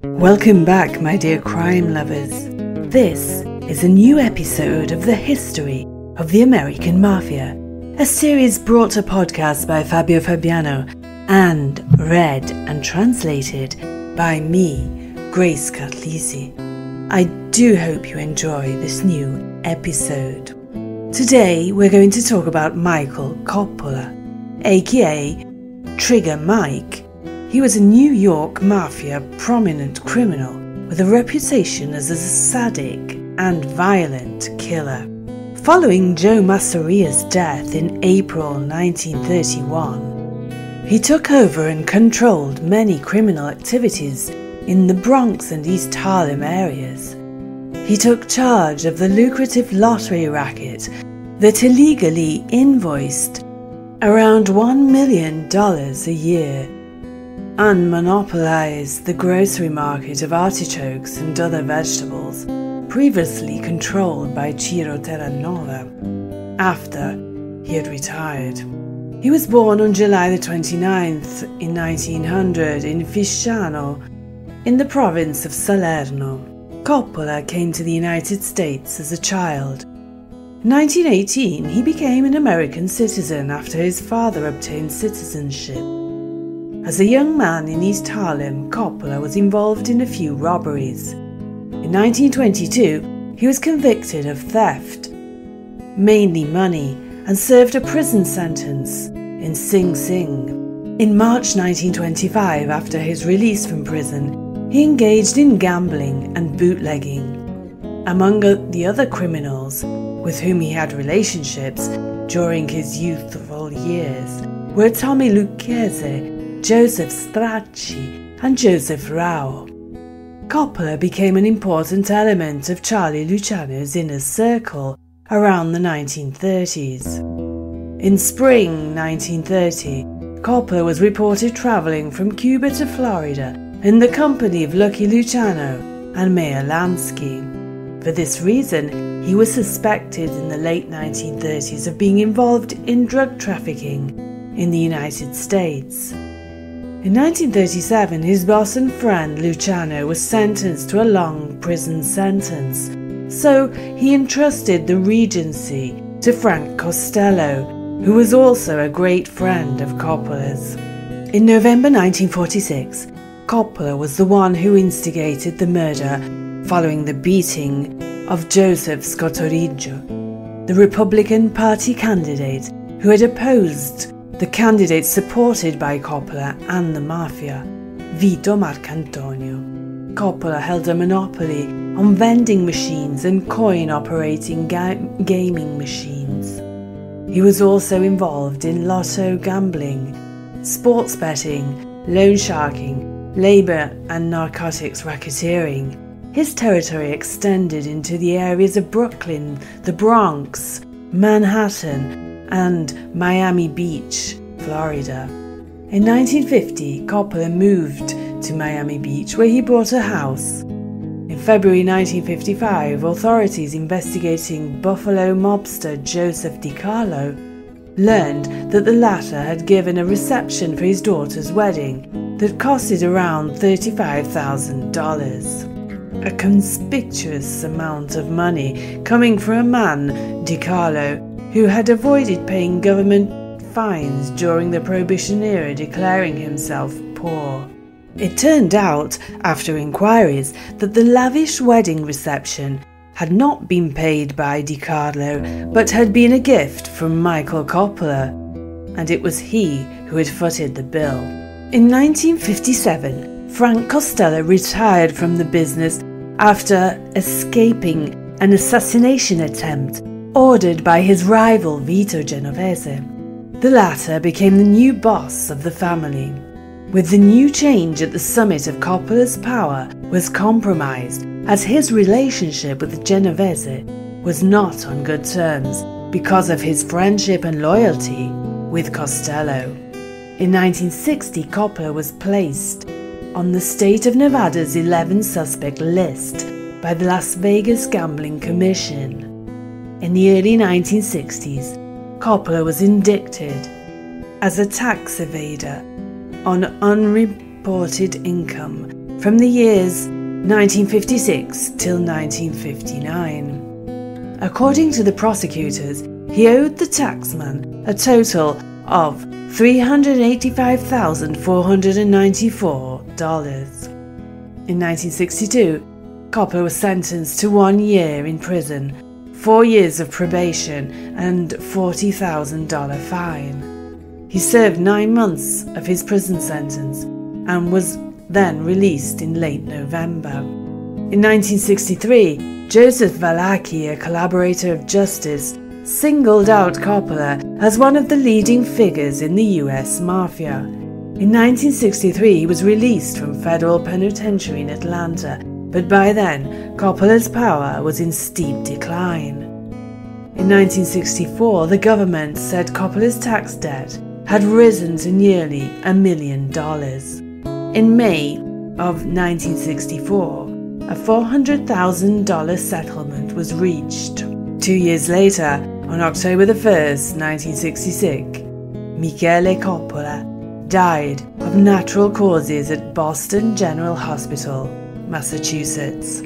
Welcome back, my dear crime lovers. This is a new episode of the history of the American Mafia, a series brought to podcast by Fabio Fabiano and read and translated by me, Grace Cartlisi. I do hope you enjoy this new episode. Today we're going to talk about Micheal Coppola, aka Trigger Mike. He was a New York Mafia prominent criminal with a reputation as a sadistic and violent killer. Following Joe Masseria's death in April 1931, he took over and controlled many criminal activities in the Bronx and East Harlem areas. He took charge of the lucrative lottery racket that illegally invoiced around $1 million a year, and monopolized the grocery market of artichokes and other vegetables previously controlled by Ciro Terranova after he had retired. He was born on July the 29th in 1900 in Fisciano, in the province of Salerno. Coppola came to the United States as a child. In 1918, he became an American citizen after his father obtained citizenship. As a young man in East Harlem, Coppola was involved in a few robberies. In 1922, he was convicted of theft, mainly money, and served a prison sentence in Sing Sing. In March 1925, after his release from prison, he engaged in gambling and bootlegging. Among the other criminals with whom he had relationships during his youthful years were Tommy Lucchese, Joseph Stracci, and Joseph Rao. Coppola became an important element of Charlie Luciano's inner circle around the 1930s. In spring 1930, Coppola was reported traveling from Cuba to Florida in the company of Lucky Luciano and Meyer Lansky. For this reason, he was suspected in the late 1930s of being involved in drug trafficking in the United States. In 1937, his boss and friend Luciano was sentenced to a long prison sentence, so he entrusted the regency to Frank Costello, who was also a great friend of Coppola's. In November 1946, Coppola was the one who instigated the murder following the beating of Joseph Scotoriggio, the Republican Party candidate who had opposed the candidate supported by Coppola and the Mafia, Vito Marcantonio. Coppola held a monopoly on vending machines and coin-operating gaming machines. He was also involved in lotto gambling, sports betting, loan sharking, labor and narcotics racketeering. His territory extended into the areas of Brooklyn, the Bronx, Manhattan, and Miami Beach, Florida. In 1950, Coppola moved to Miami Beach, where he bought a house. In February 1955, authorities investigating Buffalo mobster Joseph DiCarlo learned that the latter had given a reception for his daughter's wedding that costed around $35,000. A conspicuous amount of money coming from a man, DiCarlo, who had avoided paying government fines during the Prohibition era, declaring himself poor. It turned out, after inquiries, that the lavish wedding reception had not been paid by DiCarlo, but had been a gift from Micheal Coppola, and it was he who had footed the bill. In 1957, Frank Costello retired from the business after escaping an assassination attempt ordered by his rival Vito Genovese. The latter became the new boss of the family. With the new change at the summit of Coppola's power was compromised, as his relationship with Genovese was not on good terms because of his friendship and loyalty with Costello. In 1960, Coppola was placed on the state of Nevada's 11 suspect list by the Las Vegas Gambling Commission. In the early 1960s, Coppola was indicted as a tax evader on unreported income from the years 1956 till 1959. According to the prosecutors, he owed the taxman a total of $385,494. In 1962, Coppola was sentenced to 1 year in prison, 4 years of probation, and $40,000 fine. He served 9 months of his prison sentence and was then released in late November. In 1963, Joseph Valacki, a collaborator of justice, singled out Coppola as one of the leading figures in the US Mafia. In 1963, he was released from federal penitentiary in Atlanta, but by then, Coppola's power was in steep decline. In 1964, the government said Coppola's tax debt had risen to nearly $1 million. In May of 1964, a $400,000 settlement was reached. 2 years later, on October 1st, 1966, Micheal Coppola died of natural causes at Boston General Hospital, Massachusetts.